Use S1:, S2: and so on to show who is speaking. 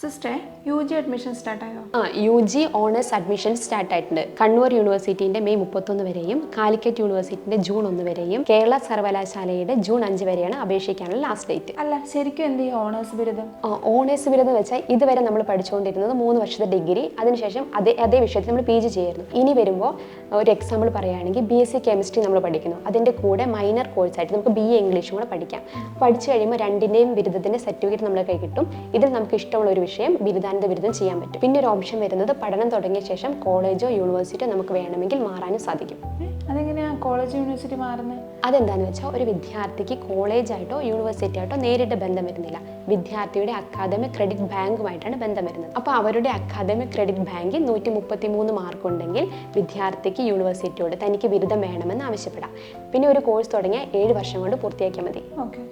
S1: Sister U G admission സ്റ്റാർട്ടായോ?
S2: U G honours admission start ആയിട്ടുണ്ട്. Kannur യൂണിവേഴ്സിറ്റിന്റെ May 31 വരെയും Calicut യൂണിവേഴ്സിറ്റിന്റെ June 1 വരെയും കേരള സർവകലാശാലയുടെ ജൂൺ 5 വരെയാണ് അപേക്ഷിക്കാനുള്ള ലാസ്റ്റ് ഡേറ്റ്.
S1: അല്ല, ശരിക്കും എന്ത് ചെയ്യും ഓണേഴ്സ് ബിരുദം?
S2: ഓണേഴ്സ് ബിരുദം വെച്ചാൽ ഇതുവരെ നമ്മൾ പഠിച്ചുകൊണ്ടിരുന്നത് 3 വർഷത്തെ ഡിഗ്രി, അതിനുശേഷം അതേ വിഷയത്തിൽ നമ്മൾ PG ചെയ്യായിരുന്നു. ഇനി വരുമ്പോൾ ഒരു എക്സാമ്പിൾ പറയുകയാണെങ്കിൽ BSc കെമിസ്ട്രി നമ്മൾ പഠിക്കുന്നു, അതിൻ്റെ കൂടെ മൈനർ കോഴ്സായിട്ട് നമുക്ക് BA ഇംഗ്ലീഷും കൂടെ പഠിക്കാം. പഠിച്ചു കഴിയുമ്പോൾ രണ്ടിൻ്റെയും ബിരുദത്തിൻ്റെ സർട്ടിഫിക്കറ്റ് നമ്മുടെ കൈ കിട്ടും. ഇതിൽ നമുക്ക് ഇഷ്ടമുള്ള ഒരു വിഷയം ബിരുദാനന്ത ബിരുദം ചെയ്യാൻ പറ്റും. പിന്നെ ഒരു ഓപ്ഷൻ വരുന്നത് പഠനം തുടങ്ങിയ ശേഷം കോളേജോ യൂണിവേഴ്സിറ്റിയോ നമുക്ക് വേണമെങ്കിൽ മാറാനും സാധിക്കും.
S1: അതെങ്ങനെയാ കോളേജ് യൂണിവേഴ്സിറ്റി മാറുന്നത്?
S2: അതെന്താണെന്ന് വെച്ചാൽ ഒരു വിദ്യാർത്ഥിക്ക് കോളേജായിട്ടോ യൂണിവേഴ്സിറ്റി ആയിട്ടോ നേരിട്ട് ബന്ധം വരുന്നില്ല. വിദ്യാർത്ഥിയുടെ അക്കാദമിക് ക്രെഡിറ്റ് ബാങ്കുമായിട്ടാണ് ബന്ധം വരുന്നത്. അപ്പോൾ അവരുടെ അക്കാദമിക് ക്രെഡിറ്റ് ബാങ്കിൽ 133 മാർക്ക് ഉണ്ടെങ്കിൽ വിദ്യാർത്ഥിക്ക് യൂണിവേഴ്സിറ്റിയോട് തനിക്ക് ബിരുദം വേണമെന്ന് ആവശ്യപ്പെടാം. പിന്നെ ഒരു കോഴ്സ് തുടങ്ങിയാൽ 7 വർഷം കൊണ്ട് പൂർത്തിയാക്കിയാൽ മതി.
S1: ഓക്കെ.